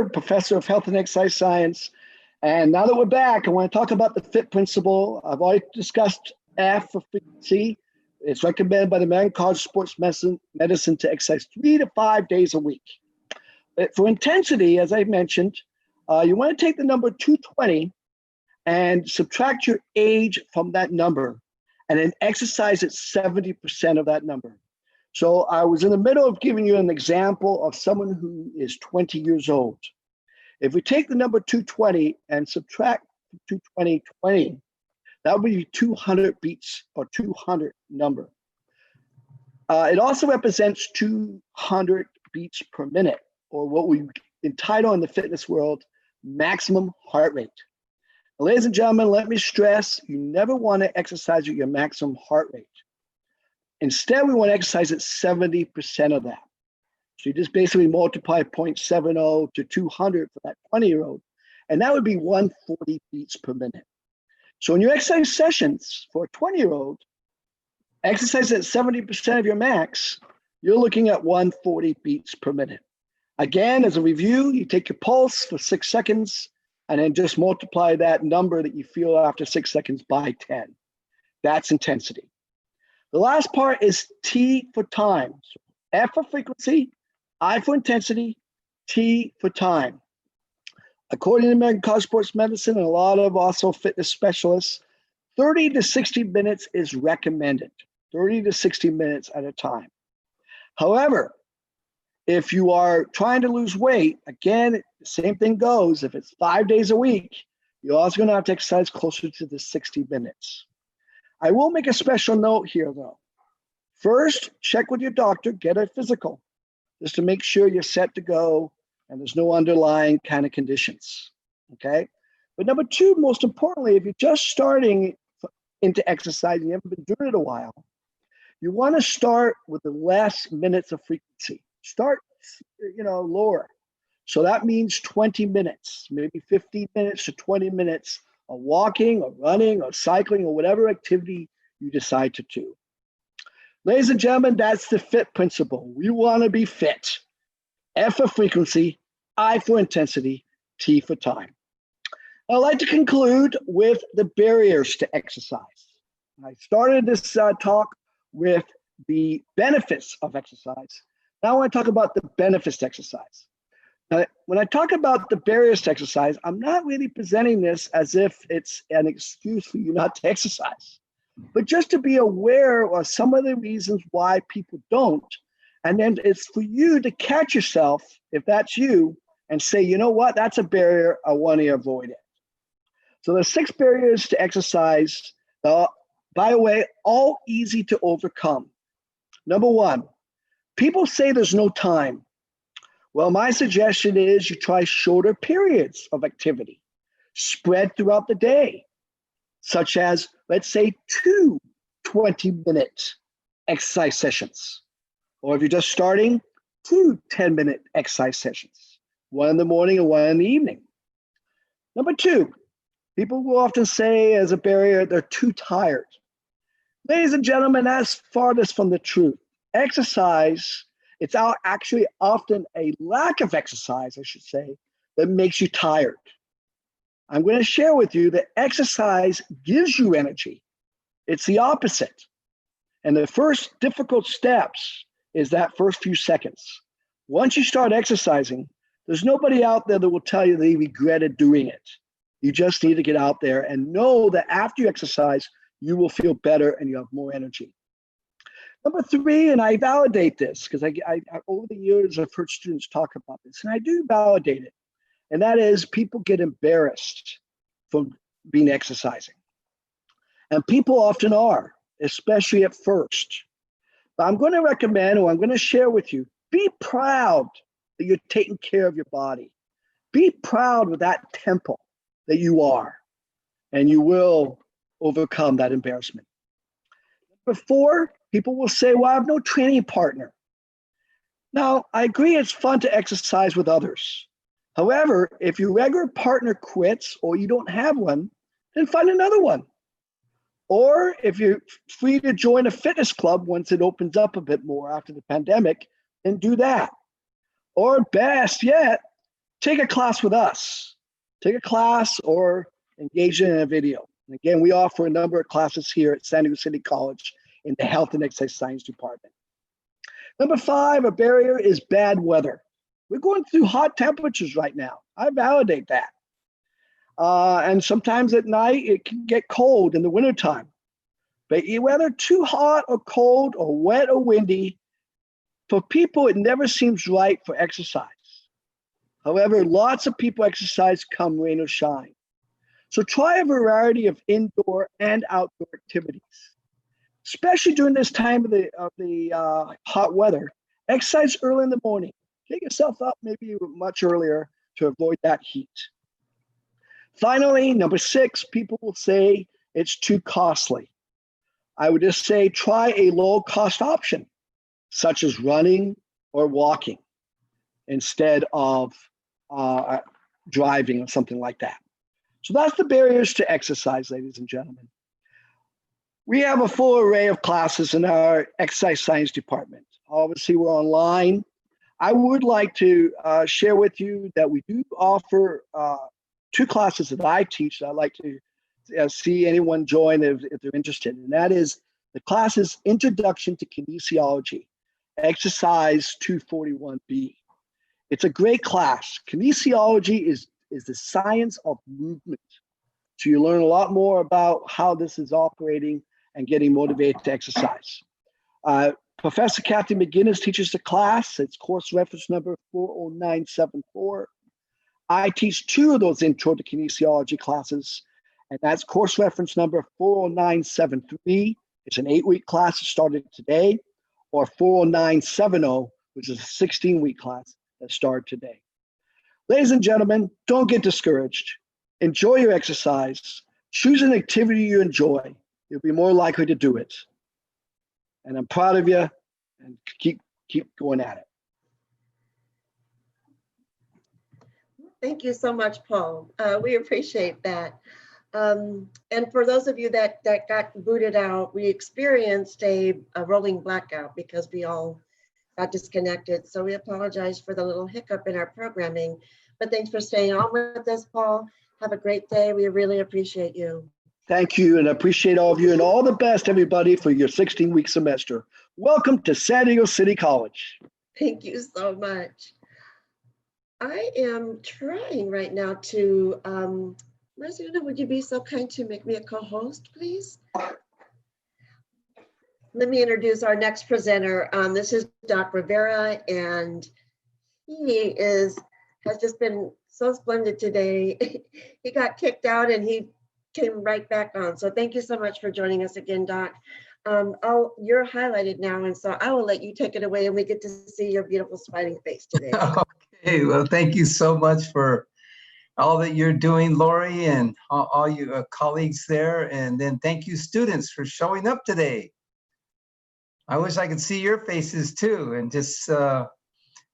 professor of health and exercise science. And now that we're back, I want to talk about the FIT principle. I've already discussed F for frequency. It's recommended by the American College of Sports Medicine to exercise 3 to 5 days a week. But for intensity, as I mentioned, you want to take the number 220 and subtract your age from that number, and then exercise at 70% of that number. So I was in the middle of giving you an example of someone who is 20 years old. If we take the number 220 and subtract 220, that would be 200 beats or 200 number. It also represents 200 beats per minute, or what we entitle in the fitness world, maximum heart rate. Now, ladies and gentlemen, let me stress, you never want to exercise at your maximum heart rate. Instead, we want to exercise at 70% of that. So you just basically multiply 0.70 to 200 for that 20-year-old, and that would be 140 beats per minute. So in your exercise sessions for a 20-year-old, exercise at 70% of your max, you're looking at 140 beats per minute. Again, as a review, you take your pulse for 6 seconds, and then just multiply that number that you feel after 6 seconds by 10. That's intensity. The last part is T for time. So F for frequency, I for intensity, T for time. According to the American College of Sports Medicine and a lot of also fitness specialists, 30 to 60 minutes is recommended, 30 to 60 minutes at a time. However, if you are trying to lose weight, again, the same thing goes. If it's 5 days a week, you're also going to have to exercise closer to the 60 minutes. I will make a special note here, though. First, check with your doctor, get a physical, just to make sure you're set to go and there's no underlying kind of conditions, okay? But number two, most importantly, if you're just starting into exercise and you haven't been doing it a while, you want to start with the less minutes of frequency. Start, lower. So that means 20 minutes, maybe 15 minutes to 20 minutes of walking or running or cycling or whatever activity you decide to do. Ladies and gentlemen, that's the FIT principle. We want to be fit. F for frequency, I for intensity, T for time. I'd like to conclude with the barriers to exercise. I started this talk with the benefits of exercise. Now I want to talk about the benefits to exercise. Now, when I talk about the barriers to exercise, I'm not really presenting this as if it's an excuse for you not to exercise, but just to be aware of some of the reasons why people don't. And then it's for you to catch yourself, if that's you, and say, you know what, that's a barrier, I want to avoid it. So there's 6 barriers to exercise, by the way, all easy to overcome. Number 1, people say there's no time. Well, my suggestion is you try shorter periods of activity spread throughout the day, such as, let's say, 2 20-minute exercise sessions. Or if you're just starting, 2 10-minute exercise sessions, 1 in the morning and 1 in the evening. Number 2, people will often say as a barrier, they're too tired. Ladies and gentlemen, that's farthest from the truth. Exercise, it's actually often a lack of exercise, I should say, that makes you tired. I'm going to share with you that exercise gives you energy. It's the opposite. And the first difficult steps is that first few seconds. Once you start exercising, there's nobody out there that will tell you they regretted doing it. You just need to get out there and know that after you exercise, you will feel better and you have more energy. Number 3, and I validate this because I over the years I've heard students talk about this, and I do validate it, and that is people get embarrassed from being exercising. And people often are, especially at first. But I'm going to recommend, or I'm going to share with you, be proud that you're taking care of your body. Be proud with that temple that you are, and you will overcome that embarrassment. Number 4, people will say, well, I have no training partner. Now, I agree it's fun to exercise with others. However, if your regular partner quits or you don't have one, then find another one. Or if you're free to join a fitness club once it opens up a bit more after the pandemic, then do that. Or best yet, take a class with us. Take a class or engage in a video. And again, we offer a number of classes here at San Diego City College in the Health and Exercise Science Department. Number 5, a barrier is bad weather. We're going through hot temperatures right now. I validate that. And sometimes at night, it can get cold in the wintertime. But whether too hot or cold or wet or windy, for people, it never seems right for exercise. However, lots of people exercise come rain or shine. So try a variety of indoor and outdoor activities. Especially during this time of the hot weather, exercise early in the morning. Get yourself up maybe much earlier to avoid that heat. Finally, number 6, people will say it's too costly. I would just say try a low-cost option, such as running or walking, instead of driving or something like that. So that's the barriers to exercise, ladies and gentlemen. We have a full array of classes in our exercise science department. Obviously, we're online. I would like to share with you that we do offer 2 classes that I teach that I'd like to see anyone join if they're interested. And that is the class is Introduction to Kinesiology, Exercise 241B. It's a great class. Kinesiology is the science of movement. So you learn a lot more about how this is operating and getting motivated to exercise. Professor Kathy McGinnis teaches the class. It's course reference number 40974. I teach 2 of those Intro to Kinesiology classes, and that's course reference number 40973. It's an 8-week class that started today, or 40970, which is a 16-week class that started today. Ladies and gentlemen, don't get discouraged. Enjoy your exercise. Choose an activity you enjoy. You'll be more likely to do it. And I'm proud of you, and keep going at it. Thank you so much, Paul. We appreciate that. And for those of you that got booted out, we experienced a rolling blackout because we all got disconnected. So we apologize for the little hiccup in our programming, but thanks for staying on with us, Paul. Have a great day. We really appreciate you. Thank you, and I appreciate all of you, and all the best, everybody, for your 16-week semester. Welcome to San Diego City College. Thank you so much. I am trying right now to, Marcelina, would you be so kind to make me a co-host, please? Let me introduce our next presenter. This is Doc Rivera, and he has just been so splendid today. He got kicked out and he came right back on. So thank you so much for joining us again, Doc. You're highlighted now, and so I will let you take it away, and we get to see your beautiful smiling face today. Okay, well, thank you so much for all that you're doing, Lori, and all your colleagues there. And then thank you, students, for showing up today. I wish I could see your faces too, and just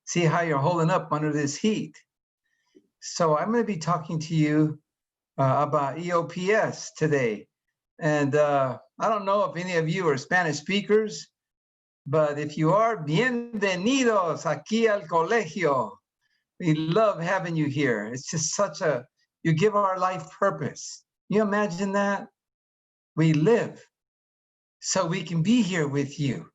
see how you're holding up under this heat. So I'm going to be talking to you about EOPS today. And I don't know if any of you are Spanish speakers, but if you are, bienvenidos aquí al colegio. We love having you here. It's just you give our life purpose. You imagine that? We live so we can be here with you.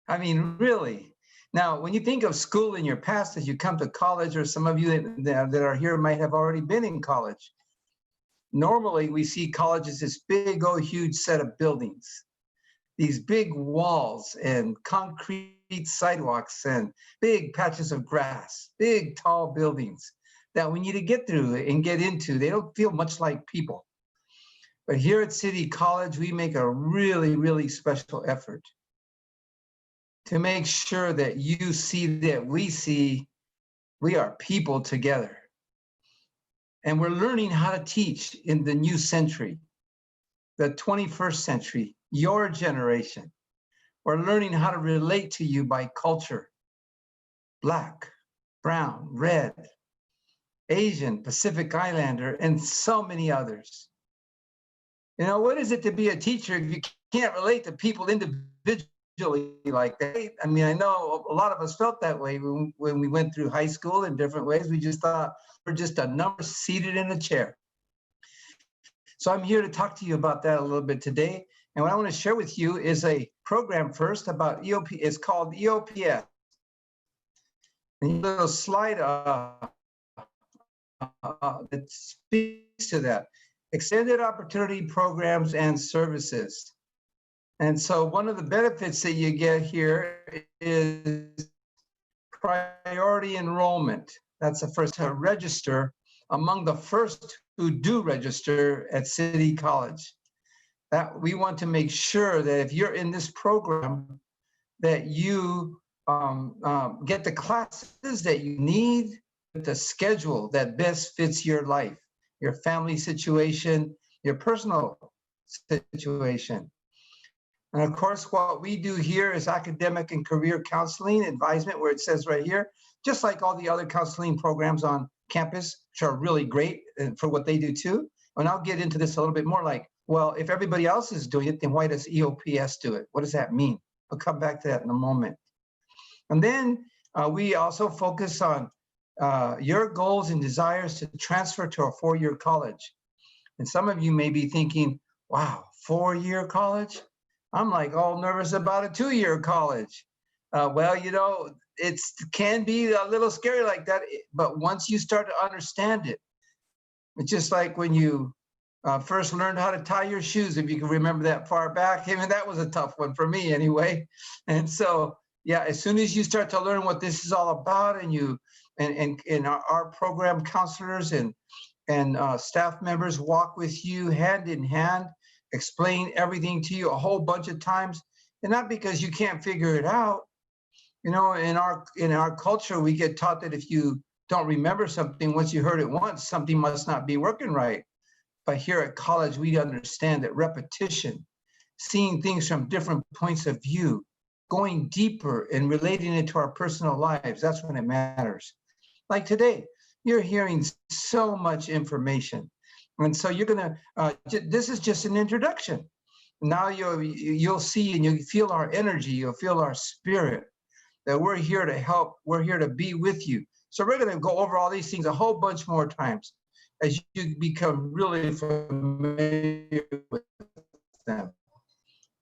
I mean, really. Now, when you think of school in your past, as you come to college, or some of you that are here might have already been in college. Normally, we see college as this big, huge set of buildings, these big walls and concrete sidewalks and big patches of grass, big, tall buildings that we need to get through and get into. They don't feel much like people. But here at City College, we make a really, really special effort to make sure that you see that we are people together. And we're learning how to teach in the new century, the 21st century, your generation. We're learning how to relate to you by culture, Black, brown, red, Asian, Pacific Islander, and so many others. You know, what is it to be a teacher if you can't relate to people individually usually like that. I mean, I know a lot of us felt that way when we went through high school in different ways. We just thought we're just a number seated in a chair. So I'm here to talk to you about that a little bit today. And what I want to share with you is a program first about EOP. It's called EOPS. And a little slide that speaks to that. Extended Opportunity Programs and Services. And so one of the benefits that you get here is priority enrollment. That's the first to register among the first who do register at City College. That we want to make sure that if you're in this program, that you get the classes that you need, the schedule that best fits your life, your family situation, your personal situation. And of course, what we do here is academic and career counseling advisement, where it says right here, just like all the other counseling programs on campus, which are really great for what they do too. And I'll get into this a little bit more, like, well, if everybody else is doing it, then why does EOPS do it? What does that mean? I'll come back to that in a moment. And then we also focus on your goals and desires to transfer to a four-year college. And some of you may be thinking, wow, four-year college? I'm like all nervous about a two-year college. Well, you know, it can be a little scary like that, but once you start to understand it, it's just like when you first learned how to tie your shoes, if you can remember that far back. I mean, that was a tough one for me anyway. And so, yeah, as soon as you start to learn what this is all about, and you and our program counselors and staff members walk with you hand in hand, explain everything to you a whole bunch of times, and not because you can't figure it out. You know, in our culture, we get taught that if you don't remember something, once you heard it once, something must not be working right. But here at college, we understand that repetition, seeing things from different points of view, going deeper and relating it to our personal lives, that's when it matters. Like today, you're hearing so much information. And so you're gonna, this is just an introduction. Now you'll see and you'll feel our energy, you'll feel our spirit, that we're here to help, we're here to be with you. So we're gonna go over all these things a whole bunch more times as you become really familiar with them.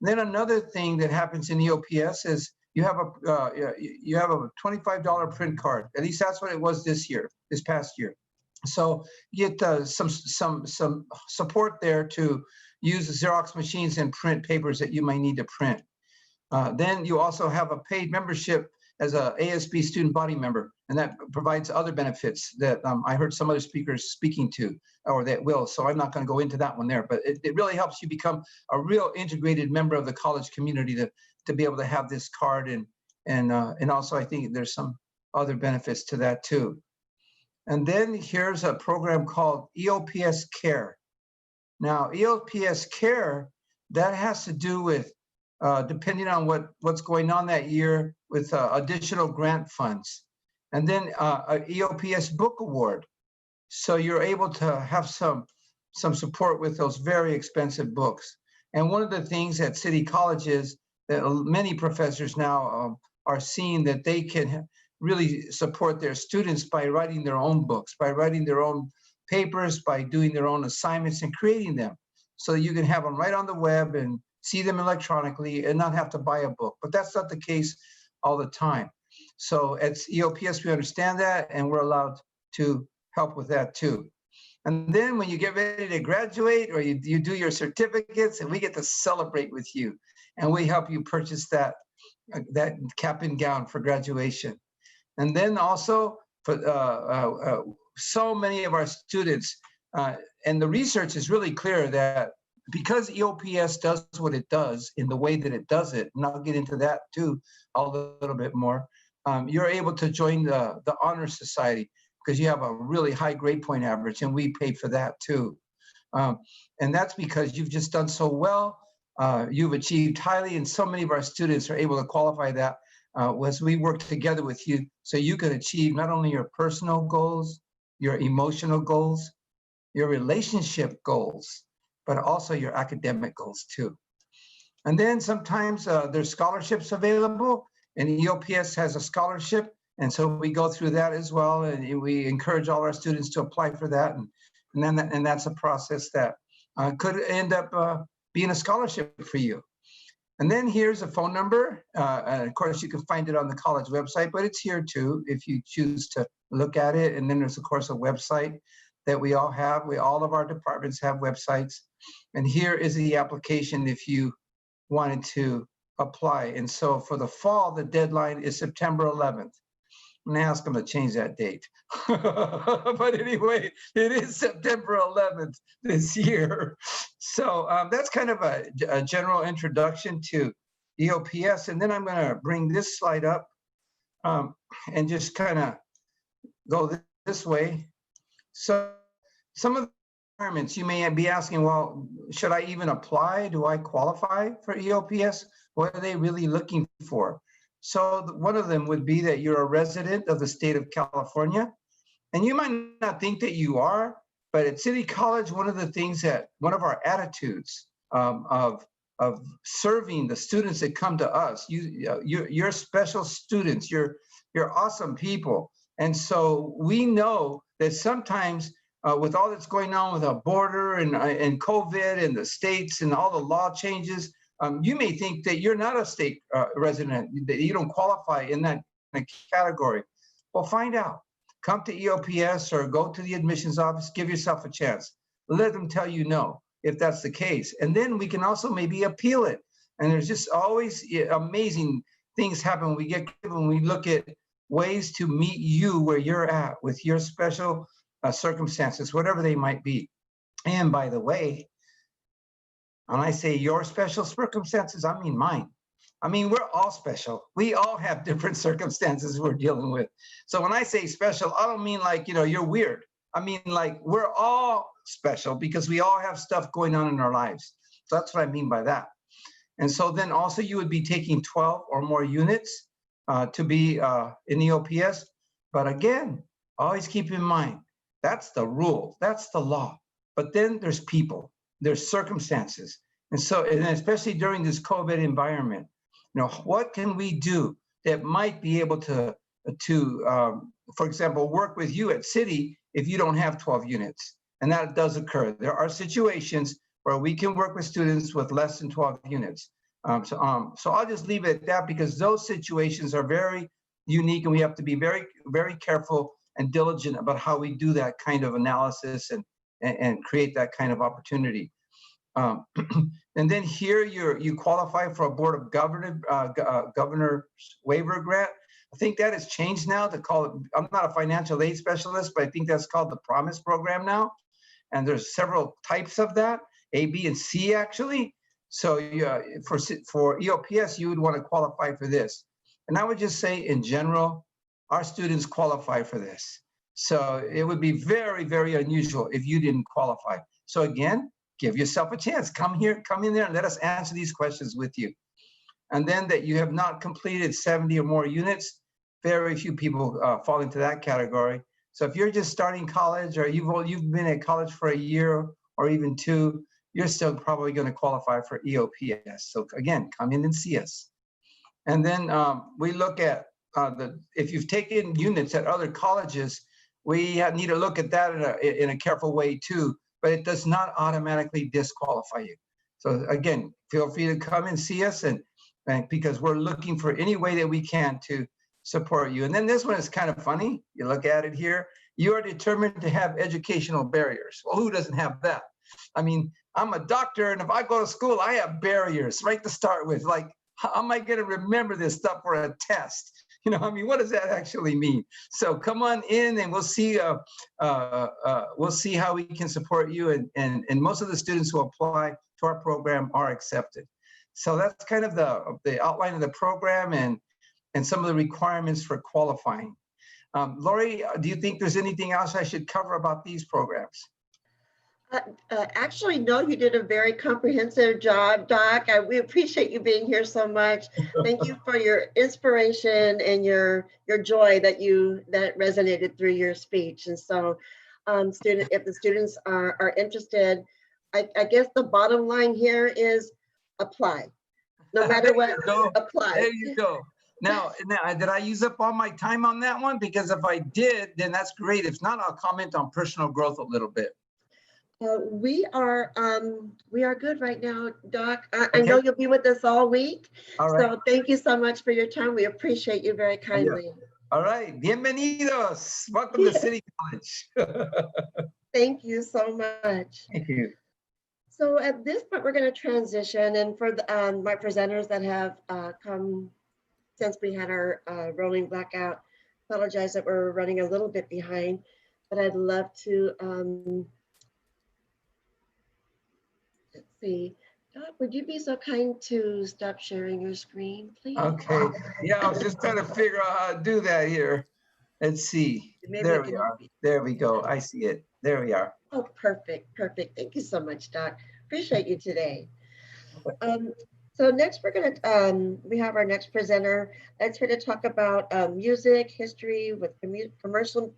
Then another thing that happens in EOPS is you have a $25 print card. At least that's what it was this past year. So you get some support there to use the Xerox machines and print papers that you might need to print. Then you also have a paid membership as a ASB student body member, and that provides other benefits that I heard some other speakers speaking to, or that will, so I'm not going to go into that one there, but it really helps you become a real integrated member of the college community to be able to have this card, and also I think there's some other benefits to that too. And then here's a program called EOPS Care. Now, EOPS Care, that has to do with depending on what's going on that year with additional grant funds. And then an EOPS Book Award. So you're able to have some support with those very expensive books. And one of the things at City College is that many professors now are seeing that they can really support their students by writing their own books, by writing their own papers, by doing their own assignments and creating them. So you can have them right on the web and see them electronically and not have to buy a book. But that's not the case all the time. So at EOPS, we understand that, and we're allowed to help with that too. And then when you get ready to graduate, or you do your certificates, and we get to celebrate with you, and we help you purchase that cap and gown for graduation. And then also for so many of our students, and the research is really clear that because EOPS does what it does in the way that it does it, and I'll get into that too a little bit more, you're able to join the Honor Society because you have a really high grade point average, and we pay for that too. And that's because you've just done so well, you've achieved highly, and so many of our students are able to qualify that as we work together with you so you can achieve not only your personal goals, your emotional goals, your relationship goals, but also your academic goals too. And then sometimes there's scholarships available, and EOPS has a scholarship. And so we go through that as well. And we encourage all our students to apply for that. And that's a process that could end up being a scholarship for you. And then here's a phone number. And of course, you can find it on the college website, but it's here too if you choose to look at it. And then there's, of course, a website that we all have. All of our departments have websites. And here is the application if you wanted to apply. And so for the fall, the deadline is September 11th. I'm gonna ask them to change that date. But anyway, it is September 11th this year. So that's kind of a general introduction to EOPS. And then I'm gonna bring this slide up and just kind of go this way. So some of the requirements you may be asking, well, should I even apply? Do I qualify for EOPS? What are they really looking for? So one of them would be that you're a resident of the state of California. And you might not think that you are, but at City College, one of our attitudes of serving the students that come to us, you're special students, you're awesome people. And so we know that sometimes with all that's going on with our border and COVID and the states and all the law changes, you may think that you're not a state resident, that you don't qualify in that category. Well, find out. Come to EOPS or go to the admissions office, give yourself a chance. Let them tell you no, if that's the case. And then we can also maybe appeal it. And there's just always amazing things happen when we look at ways to meet you where you're at with your special circumstances, whatever they might be. And by the way, when I say your special circumstances, I mean mine. I mean, we're all special. We all have different circumstances we're dealing with. So when I say special, I don't mean like, you're weird. I mean, like, we're all special because we all have stuff going on in our lives. So that's what I mean by that. And so then also you would be taking 12 or more units to be in EOPS. But again, always keep in mind, that's the rule, that's the law. But then there's people. There's circumstances. And so, and especially during this COVID environment, what can we do that might be able to for example, work with you at City if you don't have 12 units? And that does occur. There are situations where we can work with students with less than 12 units. So I'll just leave it at that because those situations are very unique and we have to be very, very careful and diligent about how we do that kind of analysis and create that kind of opportunity. And then here you qualify for a Board of Governors waiver grant. I think that has changed now to call it, I'm not a financial aid specialist, but I think that's called the Promise Program now. And there's several types of that, A, B, and C actually. So for EOPS, you would want to qualify for this. And I would just say in general, our students qualify for this. So it would be very, very unusual if you didn't qualify. So again, give yourself a chance. Come in there and let us answer these questions with you. And then that you have not completed 70 or more units, very few people fall into that category. So if you're just starting college or you've been at college for a year or even 2, you're still probably going to qualify for EOPS. So again, come in and see us. And then we look at if you've taken units at other colleges, we need to look at that in a careful way too, but it does not automatically disqualify you. So again, feel free to come and see us and because we're looking for any way that we can to support you. And then this one is kind of funny. You look at it here. You are determined to have educational barriers. Well, who doesn't have that? I mean, I'm a doctor, and if I go to school, I have barriers right to start with. Like, how am I going to remember this stuff for a test? I mean, what does that actually mean? So come on in, and we'll see. We'll see how we can support you. And most of the students who apply to our program are accepted. So that's kind of the outline of the program and some of the requirements for qualifying. Lori, do you think there's anything else I should cover about these programs? Actually, no, you did a very comprehensive job, Doc. We appreciate you being here so much. Thank you for your inspiration and your joy that resonated through your speech. And so if the students are interested, I guess the bottom line here is apply. no matter what, go. apply. There you go. Now, did I use up all my time on that one? Because if I did, then that's great. If not, I'll comment on personal growth a little bit. We are good right now, Doc. I know you'll be with us all week. All right. So thank you so much for your time. We appreciate you very kindly. All right. Bienvenidos. Welcome to City College. Thank you so much. Thank you. So at this point, we're going to transition. And for the, my presenters that have come since we had our rolling blackout, apologize that we're running a little bit behind, but I'd love to, let's see. Doc, would you be so kind to stop sharing your screen, please? Okay. Yeah, I was just trying to figure out how to do that here. Let's see. Maybe There we are. There we go. I see it. There we are. Oh, perfect. Perfect. Thank you so much, Doc. Appreciate you today. So next we're going to, we have our next presenter. That's here to talk about music history with commercial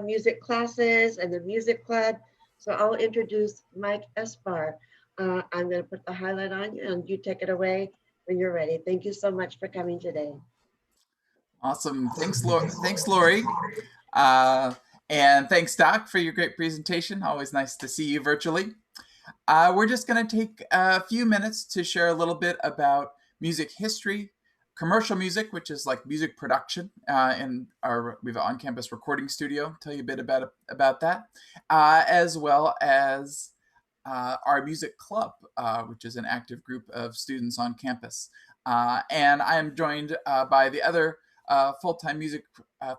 music classes and the music club. So I'll introduce Mike Espar. I'm going to put the highlight on you and you take it away when you're ready. Thank you so much for coming today. Awesome. Thanks, Lori. And thanks, Doc, for your great presentation. Always nice to see you virtually. We're just going to take a few minutes to share a little bit about music history, commercial music, which is like music production, and we have an on-campus recording studio. Tell you a bit about that, as well as our music club, which is an active group of students on campus. And I am joined by the other full-time music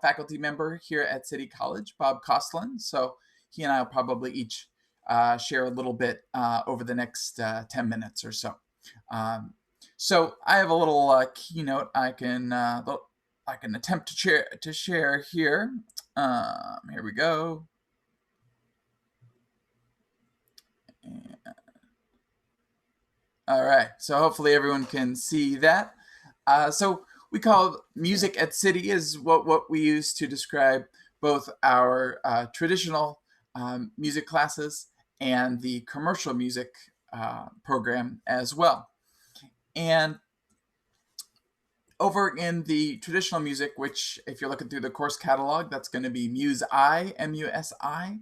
faculty member here at City College, Bob Kostlin. So he and I will probably each share a little bit over the next 10 minutes or so. So I have a little keynote I can attempt to share here. Here we go. All right, so hopefully everyone can see that. So we call music at City is what we use to describe both our traditional music classes and the commercial music program as well. And over in the traditional music, which if you're looking through the course catalog, that's going to be Muse-I, M-U-S-I.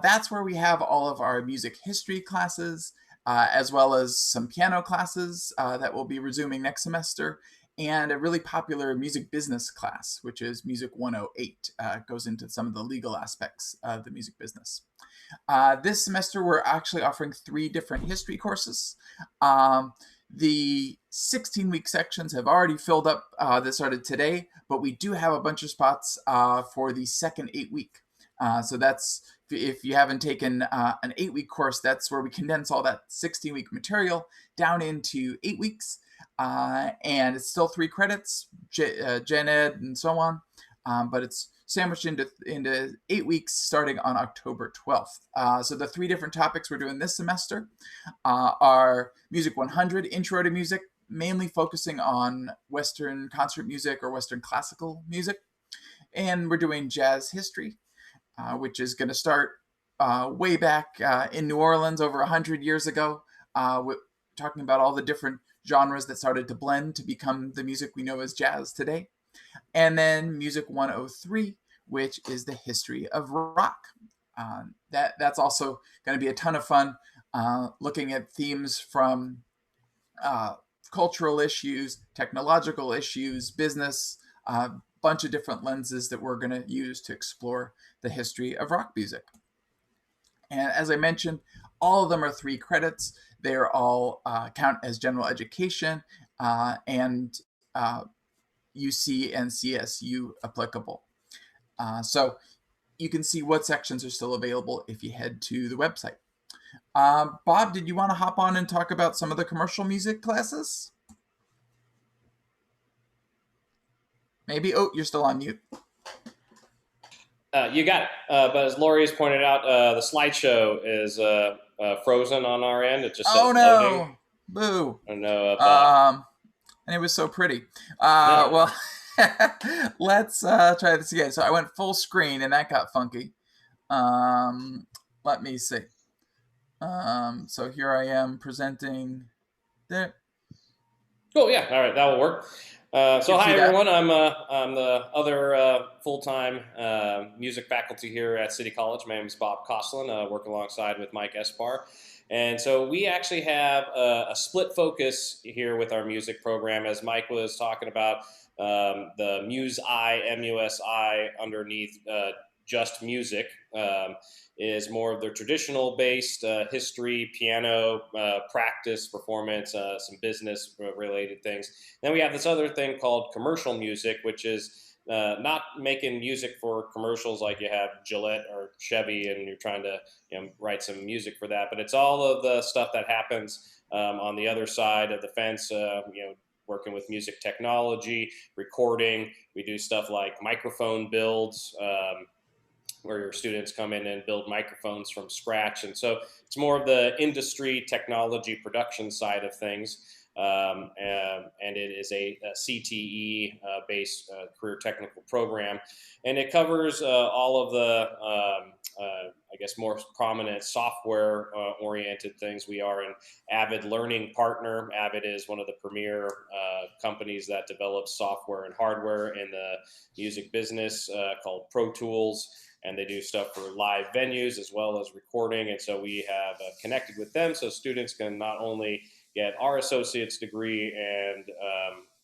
That's where we have all of our music history classes, as well as some piano classes that will be resuming next semester, and a really popular music business class, which is Music 108. Goes into some of the legal aspects of the music business. This semester, we're actually offering 3 different history courses. The 16-week sections have already filled up that started today, but we do have a bunch of spots for the second 8-week. So that's, if you haven't taken an 8-week course, that's where we condense all that 16-week material down into 8 weeks. And it's still 3 credits, Gen Ed and so on, but it's sandwiched into 8 weeks starting on October 12th. So the 3 different topics we're doing this semester are Music 100, Intro to Music, mainly focusing on Western concert music or Western classical music. And we're doing Jazz History, which is going to start way back in New Orleans over 100 years ago, talking about all the different genres that started to blend to become the music we know as jazz today. And then Music 103, which is the history of rock. That's also going to be a ton of fun, looking at themes from cultural issues, technological issues, business, a bunch of different lenses that we're going to use to explore the history of rock music. And as I mentioned, all of them are 3 credits. They're all count as general education and UC and CSU applicable. So you can see what sections are still available if you head to the website. Bob, did you want to hop on and talk about some of the commercial music classes? Maybe. Oh, you're still on mute. You got it. But as Lori has pointed out, the slideshow is frozen on our end. It just says loading. Boo. I don't know. And it was so pretty. Well, let's try this again. So I went full screen and that got funky. Let me see. So here I am presenting there. Cool. Yeah. All right. That will work. So Can hi see that. everyone. I'm the other full-time music faculty here at City College. My name is Bob Coslin. Work alongside with Mike Espar, and so we actually have a split focus here with our music program, as Mike was talking about. The Muse-I, MUSI underneath just music. Is more of the traditional based history, piano, practice, performance, some business related things. Then we have this other thing called commercial music, which is not making music for commercials like you have Gillette or Chevy and you're trying to write some music for that. But it's all of the stuff that happens on the other side of the fence, working with music technology, recording. We do stuff like microphone builds. Where your students come in and build microphones from scratch. And so it's more of the industry technology production side of things. And it is a CTE based career technical program. And it covers all of the, I guess, more prominent software oriented things. We are an Avid learning partner. Avid is one of the premier companies that develops software and hardware in the music business called Pro Tools. And they do stuff for live venues as well as recording. And so we have connected with them so students can not only get our associate's degree and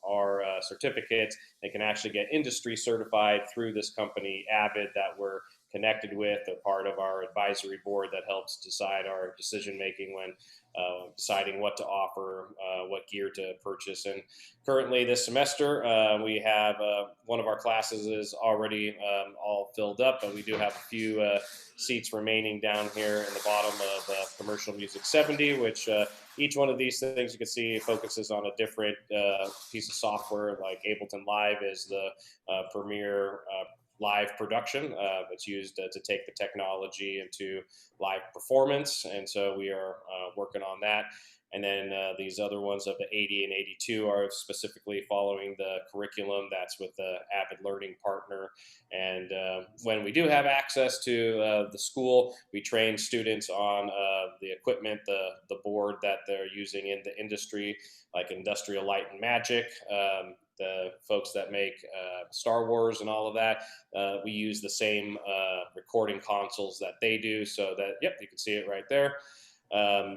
our certificates, they can actually get industry certified through this company, Avid, that we're connected with, a part of our advisory board that helps decide our decision making when deciding what to offer, what gear to purchase. And currently this semester, we have one of our classes is already all filled up, but we do have a few seats remaining down here in the bottom of Commercial Music 70, which each one of these things you can see focuses on a different piece of software. Like Ableton Live is the premier live production. It's used to take the technology into live performance. And so we are working on that. And then these other ones of the 80 and 82 are specifically following the curriculum that's with the Avid Learning Partner. And when we do have access to the school, we train students on the equipment, the board that they're using in the industry, like Industrial Light and Magic. The folks that make Star Wars and all of that, we use the same recording consoles that they do, so that, yep, you can see it right there.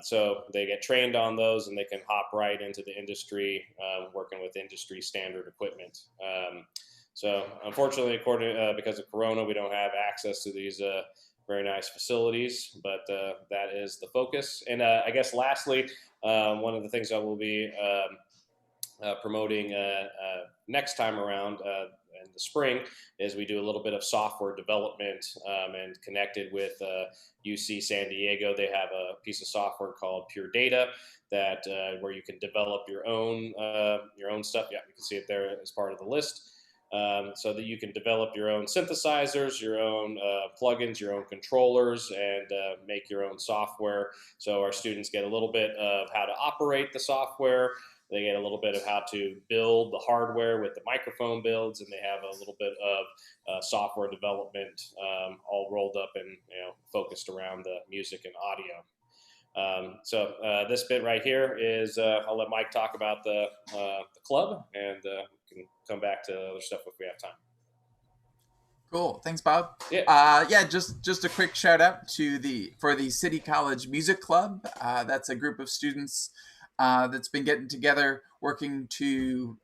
So they get trained on those and they can hop right into the industry, working with industry standard equipment. So unfortunately, because of Corona, we don't have access to these very nice facilities, but that is the focus. And I guess lastly, one of the things that we'll be promoting next time around in the spring is we do a little bit of software development and connected with UC San Diego. They have a piece of software called Pure Data that where you can develop your own stuff. Yeah, you can see it there as part of the list. So that you can develop your own synthesizers, your own plugins, your own controllers, and make your own software. So our students get a little bit of how to operate the software. They get a little bit of how to build the hardware with the microphone builds, and they have a little bit of software development all rolled up and focused around the music and audio. So this bit right here is I'll let Mike talk about the club, and we can come back to other stuff if we have time. Cool. Thanks, Bob. Yeah. Just a quick shout out for the City College Music Club. That's a group of students that's been getting together, working to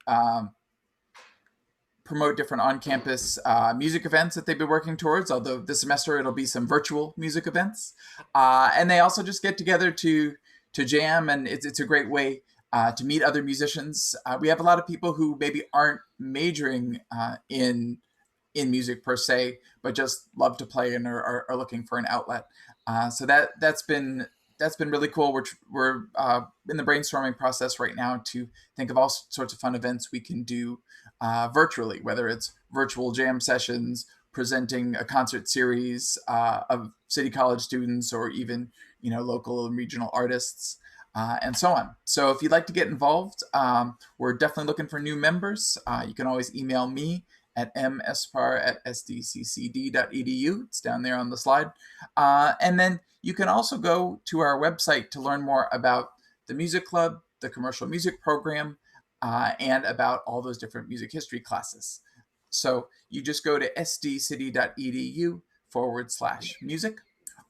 promote different on-campus music events that they've been working towards, although this semester it'll be some virtual music events. And they also just get together to jam, and it's a great way to meet other musicians. We have a lot of people who maybe aren't majoring in music per se, but just love to play and are looking for an outlet. So that's been really cool. We're in the brainstorming process right now to think of all sorts of fun events we can do virtually, whether it's virtual jam sessions, presenting a concert series of City College students, or even local and regional artists, and so on. So if you'd like to get involved, we're definitely looking for new members. You can always email me at mespar@sdccd.edu. It's down there on the slide. And then you can also go to our website to learn more about the music club, the commercial music program, and about all those different music history classes. So you just go to sdcity.edu/music,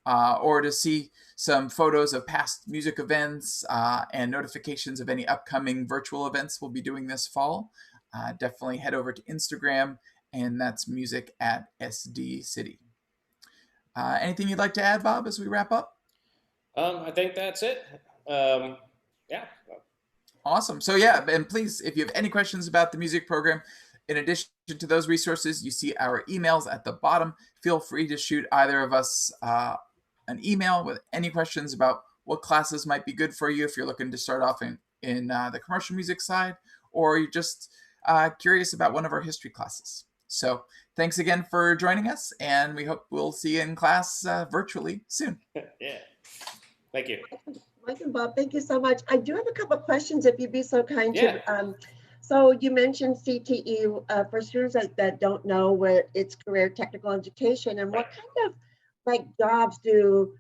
or to see some photos of past music events and notifications of any upcoming virtual events we'll be doing this fall. Definitely head over to Instagram, and that's music@sdcity. Anything you'd like to add, Bob, as we wrap up? I think that's it. Yeah. Awesome. So yeah, and please, if you have any questions about the music program, in addition to those resources, you see our emails at the bottom. Feel free to shoot either of us an email with any questions about what classes might be good for you if you're looking to start off in the commercial music side, or you're just curious about one of our history classes. So thanks again for joining us, and we hope we'll see you in class virtually soon. Yeah. Thank you. Mike and Bob, thank you so much. I do have a couple of questions, if you'd be so kind Yeah. to. So you mentioned CTE for students that don't know what it's career technical education, and what kind of like jobs do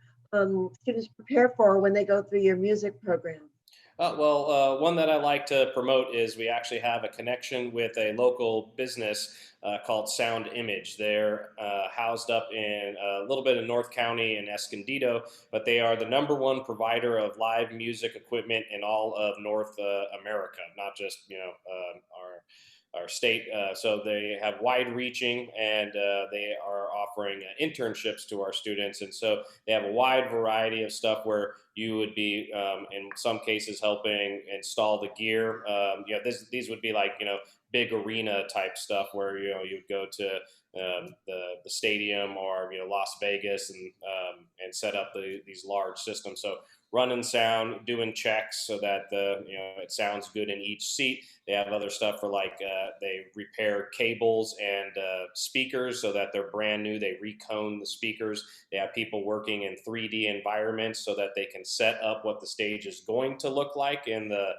students prepare for when they go through your music program? One that I like to promote is we actually have a connection with a local business called Sound Image. They're housed up in a little bit of North County in Escondido, but they are the #1 provider of live music equipment in all of North America, not just our state. So they have wide reaching, and they are offering internships to our students. And so they have a wide variety of stuff where you would be, in some cases, helping install the gear. These would be like, big arena type stuff where, you'd go to the stadium or, Las Vegas and set up these large systems. So running sound, doing checks so that it sounds good in each seat. They have other stuff for they repair cables and speakers so that they're brand new. They recone the speakers. They have people working in 3D environments so that they can set up what the stage is going to look like in a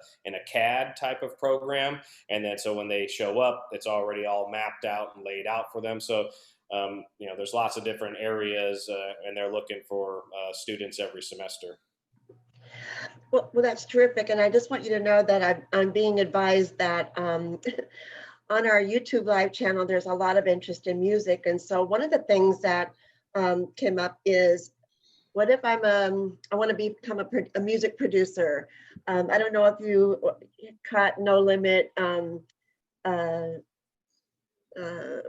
CAD type of program. And then so when they show up, it's already all mapped out and laid out for them. So there's lots of different areas, and they're looking for students every semester. Well, that's terrific. And I just want you to know that I'm being advised that on our YouTube live channel, there's a lot of interest in music. And so one of the things that came up is, what if I want to become a music producer? I don't know if you caught No Limit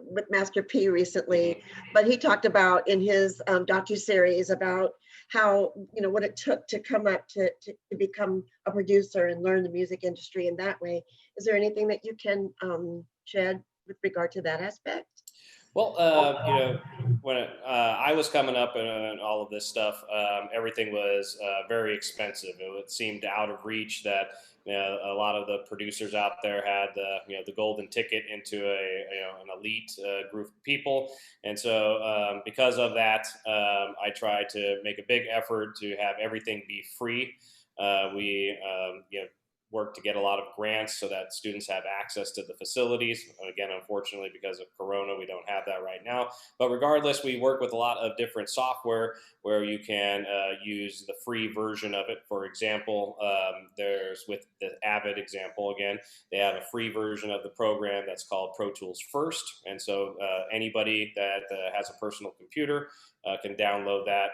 with Master P recently, but he talked about in his docuseries about how, what it took to come up to become a producer and learn the music industry in that way. Is there anything that you can shed with regard to that aspect? Well, when I was coming up and all of this stuff, everything was very expensive. It seemed out of reach that a lot of the producers out there had the golden ticket into an elite group of people, and so because of that, I try to make a big effort to have everything be free. We work to get a lot of grants so that students have access to the facilities. Again, unfortunately, because of Corona, we don't have that right now. But regardless, we work with a lot of different software where you can use the free version of it. For example, there's with the Avid example, again, they have a free version of the program that's called Pro Tools First. And so anybody that has a personal computer can download that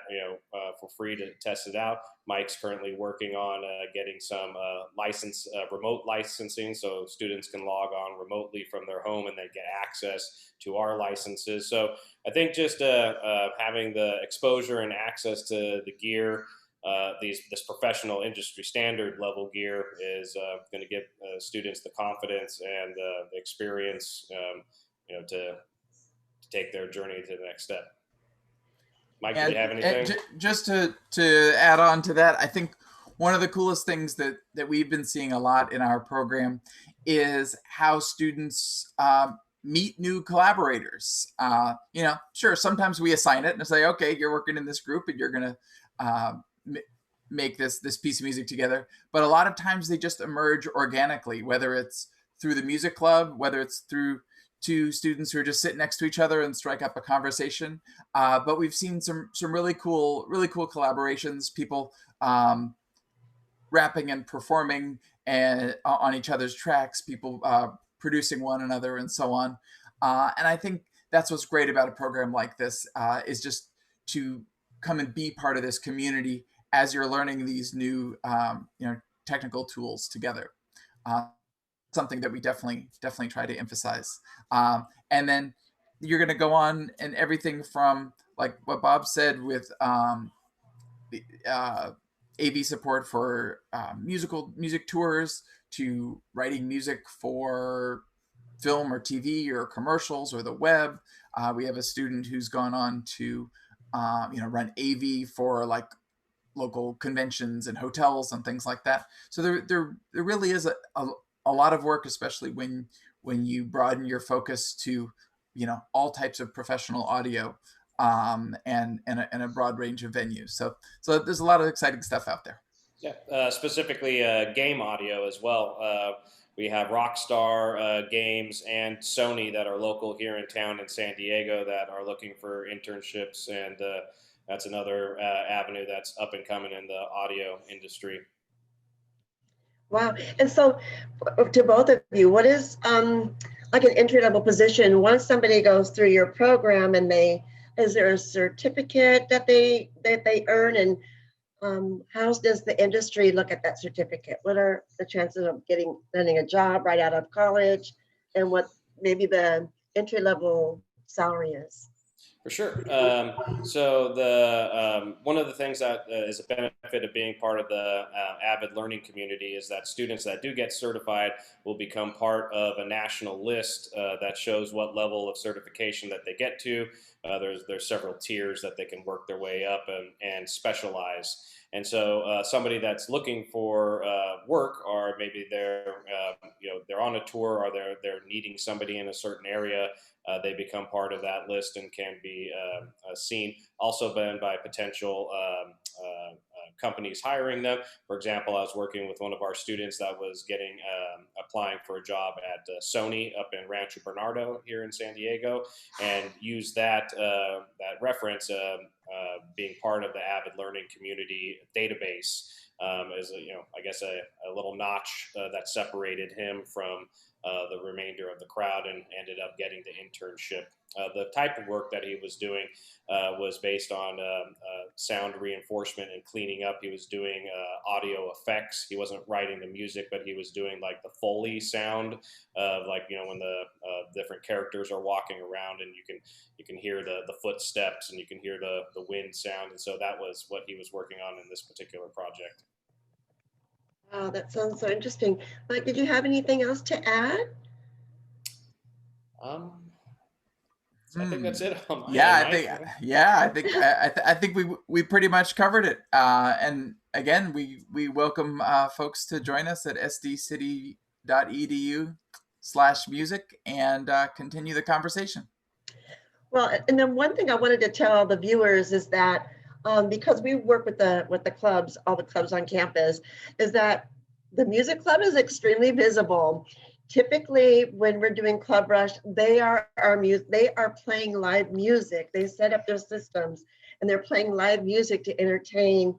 for free to test it out. Mike's currently working on getting some remote licensing, so students can log on remotely from their home and they get access to our licenses. So I think just having the exposure and access to the gear, this professional industry standard level gear, is going to give students the confidence and the experience, to take their journey to the next step. Mike, do you have anything? Just to add on to that, I think one of the coolest things that we've been seeing a lot in our program is how students meet new collaborators. Sure, sometimes we assign it and say, okay, you're working in this group and you're going to make this piece of music together. But a lot of times they just emerge organically, whether it's through the music club, whether it's through two students who are just sitting next to each other and strike up a conversation. But we've seen some really cool collaborations, people rapping and performing and on each other's tracks, people producing one another, and so on. And I think that's what's great about a program like this, is just to come and be part of this community as you're learning these new technical tools together. Something that we definitely try to emphasize. And then you're going to go on, and everything from, like what Bob said, with the AV support for music tours, to writing music for film or TV or commercials or the web. We have a student who's gone on to run AV for like local conventions and hotels and things like that. So there really is a lot of work, especially when you broaden your focus to all types of professional audio, and a broad range of venues. So there's a lot of exciting stuff out there. Yeah, specifically game audio as well. We have Rockstar Games and Sony that are local here in town in San Diego that are looking for internships, and that's another avenue that's up and coming in the audio industry. Wow. And so to both of you, what is like an entry-level position once somebody goes through your program, and is there a certificate that they earn, and how does the industry look at that certificate? What are the chances of landing a job right out of college, and what maybe the entry-level salary is? For sure. So the one of the things that is a benefit of being part of the Avid Learning community is that students that do get certified will become part of a national list that shows what level of certification that they get to. There's several tiers that they can work their way up and specialize. And so somebody that's looking for work, or maybe they're on a tour, or they're needing somebody in a certain area, they become part of that list and can be seen also by potential companies hiring them. For example, I was working with one of our students that was applying for a job at Sony up in Rancho Bernardo here in San Diego, and used that reference, being part of the Avid Learning community database, as a little notch that separated him from the remainder of the crowd, and ended up getting the internship. The type of work that he was doing was based on sound reinforcement and cleaning up. He was doing audio effects. He wasn't writing the music, but he was doing like the Foley sound of when the different characters are walking around, and you can hear the footsteps, and you can hear the wind sound. And so that was what he was working on in this particular project. Wow, that sounds so interesting. Mike, did you have anything else to add? I think that's it. I think we pretty much covered it. And again, we welcome folks to join us at sdcity.edu/music and continue the conversation. Well, and then one thing I wanted to tell all the viewers is that because we work with the clubs, all the clubs on campus, is that the music club is extremely visible. Typically, when we're doing Club Rush, they are playing live music. They set up their systems, and they're playing live music to entertain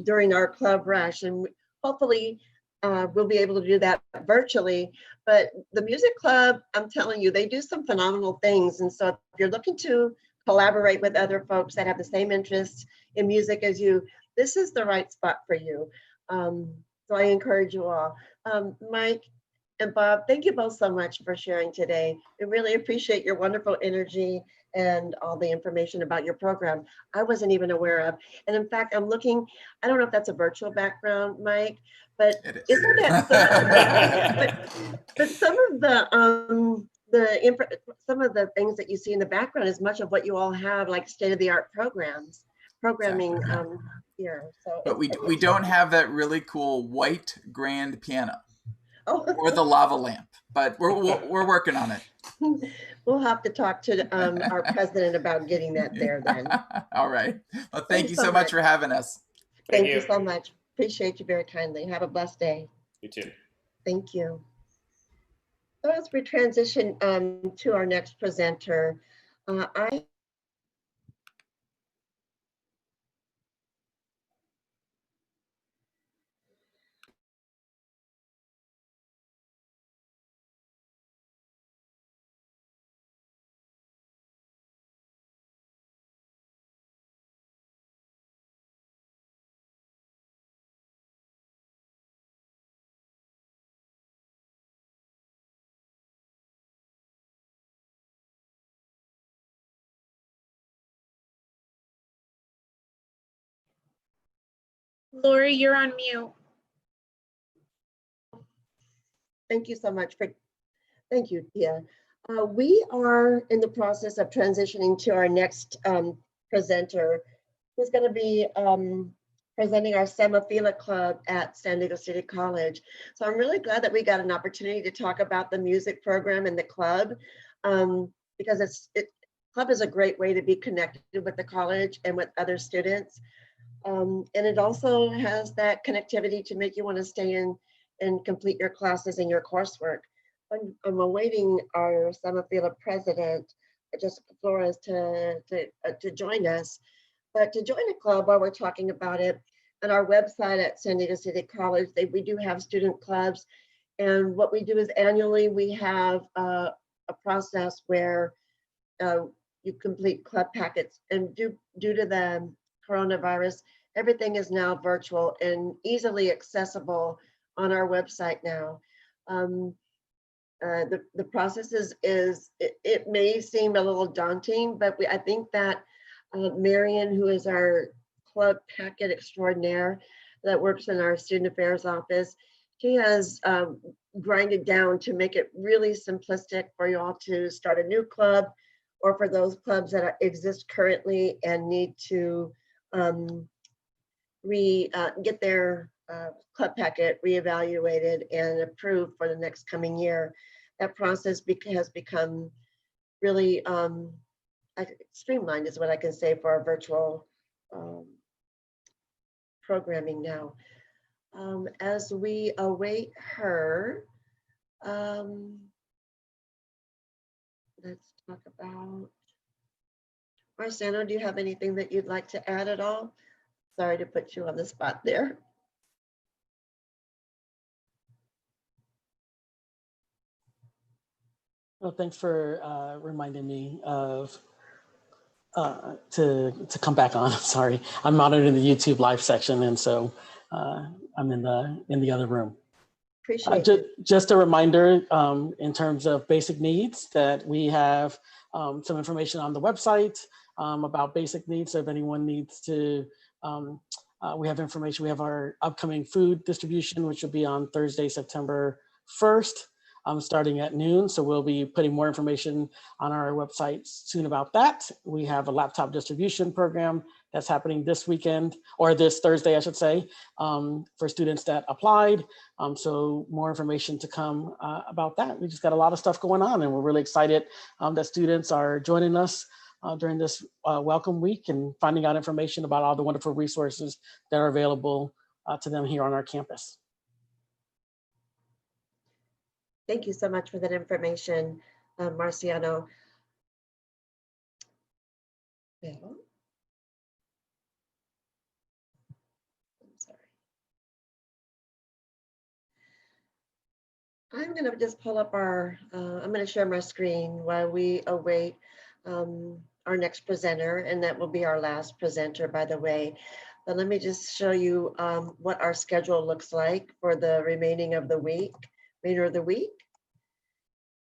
during our Club Rush. And hopefully, we'll be able to do that virtually. But the music club, I'm telling you, they do some phenomenal things. And so if you're looking to collaborate with other folks that have the same interests in music as you, this is the right spot for you. So I encourage you all. Mike and Bob, thank you both so much for sharing today. We really appreciate your wonderful energy and all the information about your program I wasn't even aware of. And in fact, I'm looking, I don't know if that's a virtual background, Mike, but isn't that but some of some of the things that you see in the background is much of what you all have, like state-of-the-art programming exactly. Here. So, but we don't have that really cool white grand piano. Or the lava lamp, but we're working on it. We'll have to talk to our president about getting that there then. All right. Well, thank you so much for having us. Thank you so much. Appreciate you very kindly. Have a blessed day. You too. Thank you. So as we transition to our next presenter, Lori, you're on mute. Thank you so much thank you, Tia. We are in the process of transitioning to our next presenter, who's going to be presenting our Semaphila Club at San Diego City College. So I'm really glad that we got an opportunity to talk about the music program in the club, because club is a great way to be connected with the college and with other students. And it also has that connectivity to make you want to stay in and complete your classes and your coursework. I'm awaiting our Semaphila president, Jessica Flores, to join us. But to join a club, while we're talking about it, on our website at San Diego City College, we do have student clubs. And what we do is annually we have a process where you complete club packets. And due to the coronavirus, everything is now virtual and easily accessible on our website now. The process it may seem a little daunting, but I think that Marion, who is our club packet extraordinaire that works in our student affairs office, she has grinded down to make it really simplistic for you all to start a new club, or for those clubs that exist currently and need to get their club packet reevaluated and approved for the next coming year. That process has become really streamlined, is what I can say, for our virtual programming now. As we await her, let's talk about, Marciano, do you have anything that you'd like to add at all? Sorry to put you on the spot there. Well, thanks for reminding me of to come back on. Sorry, I'm monitoring the YouTube live section, and so I'm in the other room. Appreciate it. Just a reminder, in terms of basic needs, that we have some information on the website about basic needs. So if anyone needs to, we have information. We have our upcoming food distribution, which will be on Thursday, September 1st. Starting at noon. So we'll be putting more information on our website soon about that. We have a laptop distribution program that's happening this weekend, or this Thursday, I should say, for students that applied. So more information to come about that. We just got a lot of stuff going on, and we're really excited that students are joining us during this welcome week and finding out information about all the wonderful resources that are available to them here on our campus. Thank you so much for that information, Marciano. Well, I'm sorry. I'm going to just pull up I'm going to share my screen while we await our next presenter, and that will be our last presenter, by the way. But let me just show you what our schedule looks like for the remainder of the week.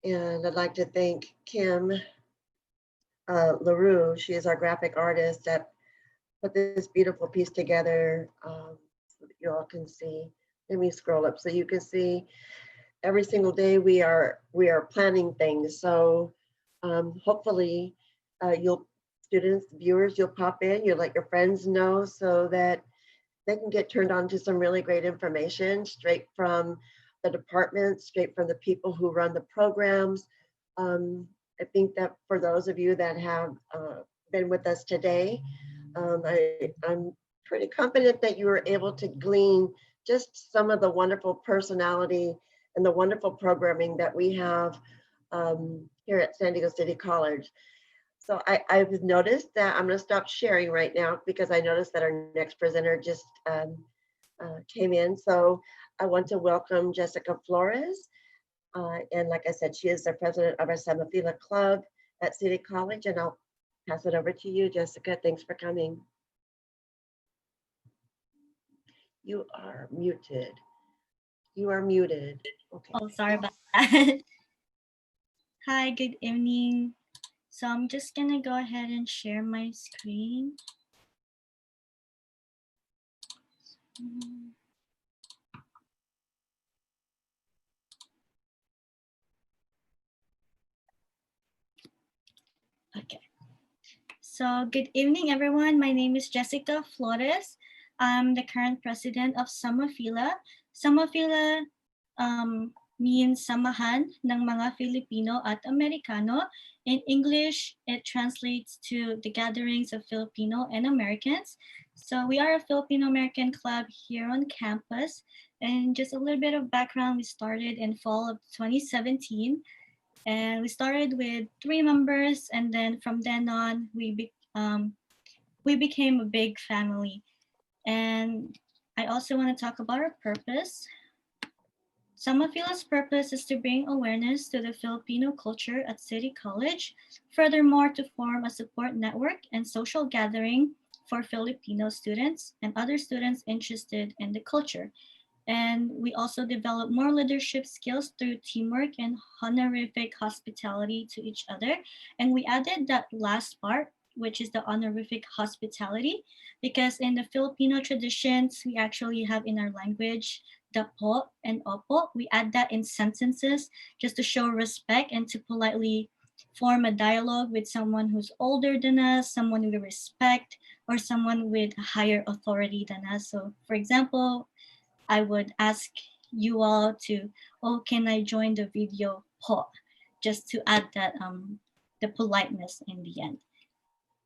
And I'd like to thank Kim LaRue. She is our graphic artist that put this beautiful piece together, so that you all can see. Let me scroll up so you can see. Every single day we are planning things. So hopefully students, viewers, you'll pop in, you'll let your friends know so that they can get turned on to some really great information straight from the department, straight from the people who run the programs. I think that for those of you that have been with us today, I'm pretty confident that you were able to glean just some of the wonderful personality and the wonderful programming that we have here at San Diego City College. So I've noticed that I'm going to stop sharing right now because I noticed that our next presenter just came in. So I want to welcome Jessica Flores. And like I said, she is the president of our Semaphila Club at City College. And I'll pass it over to you, Jessica. Thanks for coming. You are muted. You are muted. Okay. Oh, sorry about that. Hi, good evening. So I'm just gonna go ahead and share my screen. Okay. So good evening, everyone. My name is Jessica Flores. I'm the current president of Samafila. Samafila means Samahan ng mga Filipino at Amerikano. In English, it translates to the gatherings of Filipino and Americans. So we are a Filipino-American club here on campus. And just a little bit of background, we started in fall of 2017. And we started with 3 members, and then from then on, we became a big family. And I also want to talk about our purpose. Samafila's purpose is to bring awareness to the Filipino culture at City College, furthermore to form a support network and social gathering for Filipino students and other students interested in the culture. And we also develop more leadership skills through teamwork and honorific hospitality to each other. And we added that last part, which is the honorific hospitality, because in the Filipino traditions, we actually have in our language the po and opo. We add that in sentences just to show respect and to politely form a dialogue with someone who's older than us, someone we respect, or someone with higher authority than us. So for example, I would ask you all to, oh, can I join the video po? Just to add that the politeness in the end.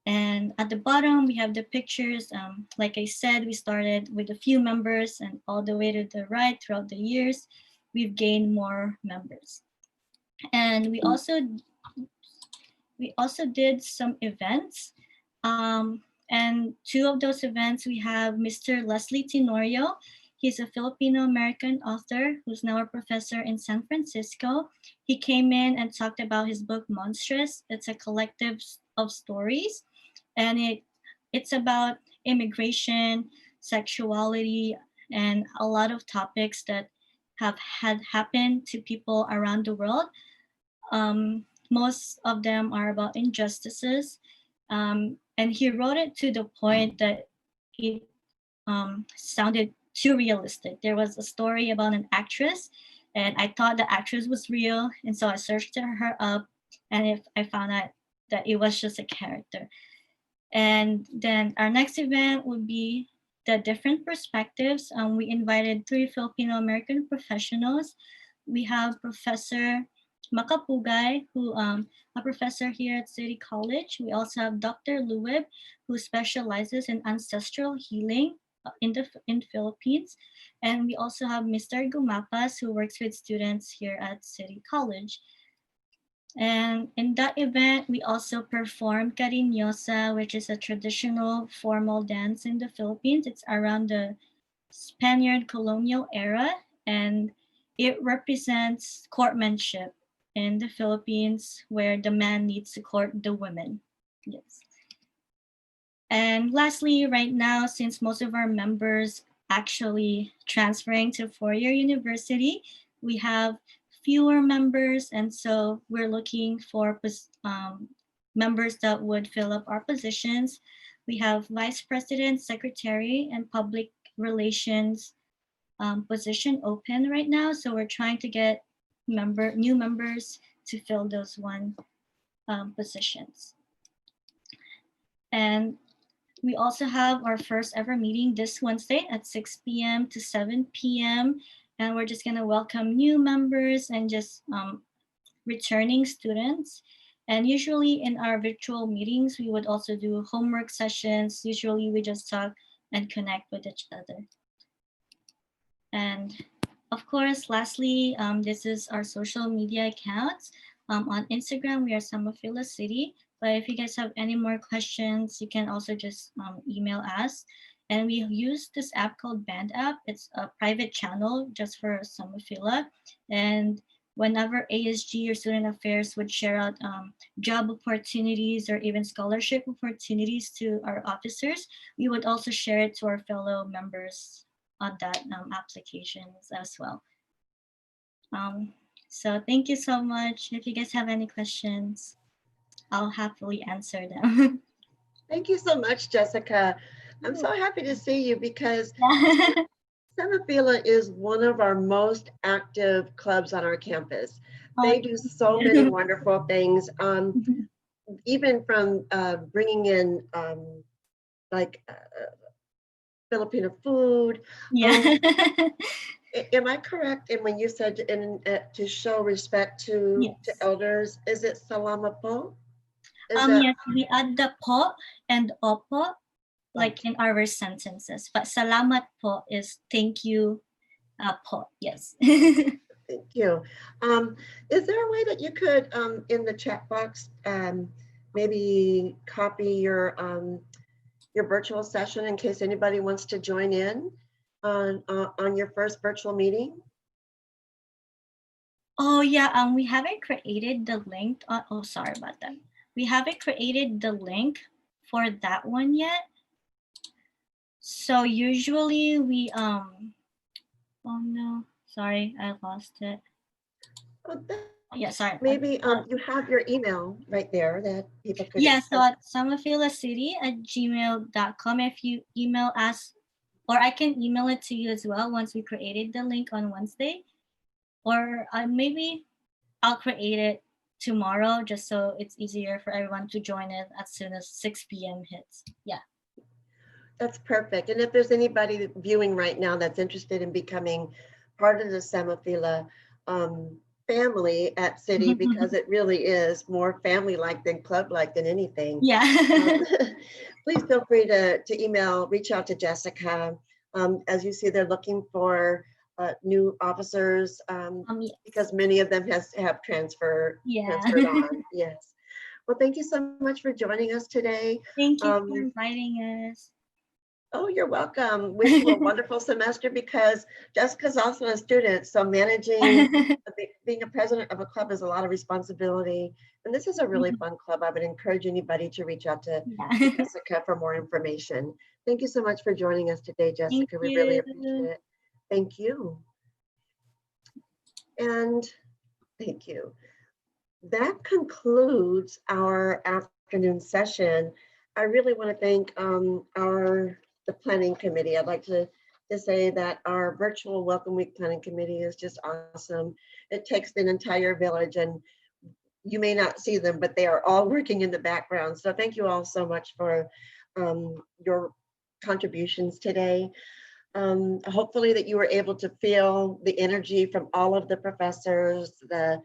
And at the bottom, we have the pictures. Like I said, we started with a few members, and all the way to the right throughout the years, we've gained more members. And we also did some events. And 2 of those events, we have Mr. Leslie Tenorio. He's a Filipino-American author who's now a professor in San Francisco. He came in and talked about his book, Monstrous. It's a collective of stories, and it's about immigration, sexuality, and a lot of topics that had happened to people around the world. Most of them are about injustices. And he wrote it to the point that it sounded too realistic. There was a story about an actress, and I thought the actress was real, and so I searched her up, and I found out that it was just a character. And then our next event would be the different perspectives. We invited 3 Filipino-American professionals. We have Professor Makapugay, who a professor here at City College. We also have Dr. Luweb, who specializes in ancestral healing in Philippines. And we also have Mr. Gumapas, who works with students here at City College. And in that event, we also performed Cariñosa, which is a traditional formal dance in the Philippines. It's around the Spaniard colonial era, and it represents courtmanship in the Philippines, where the man needs to court the women. Yes. And lastly, right now, since most of our members actually transferring to four-year university, we have fewer members, and so we're looking for members that would fill up our positions. We have vice president, secretary, and public relations position open right now, so we're trying to get new members to fill those positions. And we also have our first ever meeting this Wednesday at 6 p.m. to 7 p.m. And we're just gonna welcome new members and just returning students. And usually in our virtual meetings, we would also do homework sessions. Usually we just talk and connect with each other. And of course, lastly, this is our social media accounts. On Instagram, we are Samafila City. But if you guys have any more questions, you can also just email us. And we use this app called Band App. It's a private channel just for Samafila. And whenever ASG or Student Affairs would share out job opportunities or even scholarship opportunities to our officers, we would also share it to our fellow members on that applications as well. So thank you so much. If you guys have any questions, I'll happily answer them. Thank you so much, Jessica. I'm so happy to see you because Yeah. Semifila is one of our most active clubs on our campus. Oh, They do so many wonderful things, even from bringing in like Filipino food. yeah. Am I correct in when you said to show respect to Yes. elders? Is it salamat po? Is that Yes, we add the po and opo like in our sentences, but salamat po is thank you, po. Yes. thank you. Is there a way that you could in the chat box maybe copy your virtual session in case anybody wants to join in on your first virtual meeting? Oh yeah, we haven't created the link. Oh, sorry about that. We haven't created the link for that one yet. So usually we oh no, sorry, I lost it. Oh, Yeah, sorry. maybe you have your email right there that people could. Yeah, so at samafilacity@gmail.com if you email us, or I can email it to you as well once we created the link on Wednesday, or maybe I'll create it tomorrow just so it's easier for everyone to join it as soon as 6 p.m. hits. Yeah. That's perfect. And if there's anybody viewing right now that's interested in becoming part of the Samafila family at City, because it really is more family-like than club-like than anything. Yeah. Please feel free to email, reach out to Jessica. As you see, they're looking for new officers Yes. because many of them have transferred on. Yes. Well, thank you so much for joining us today. Thank you for inviting us. Oh, you're welcome. Wish you a wonderful semester because Jessica's also a student. So managing, being a president of a club is a lot of responsibility. And this is a really fun club. I would encourage anybody to reach out to Jessica for more information. Thank you so much for joining us today, Jessica. We really appreciate it. Thank you. And thank you. That concludes our afternoon session. I really want to thank the planning committee. I'd like to say that our virtual Welcome Week planning committee is just awesome. It takes an entire village, and you may not see them, but they are all working in the background. So thank you all so much for your contributions today. Hopefully that you were able to feel the energy from all of the professors, the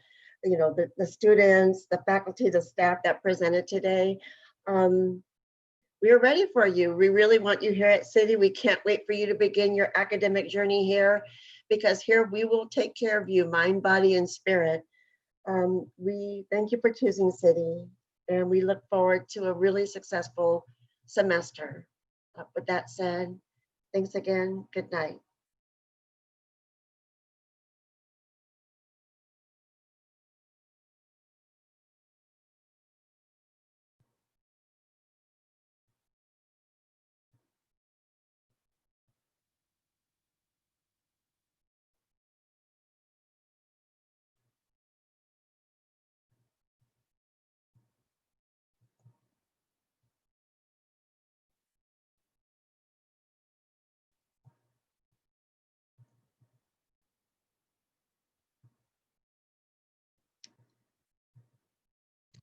students, the faculty, the staff that presented today. We are ready for you. We really want you here at City. We can't wait for you to begin your academic journey here, because here we will take care of you, mind, body, and spirit. We thank you for choosing City, and we look forward to a really successful semester. With that said, thanks again. Good night.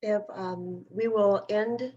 If we will end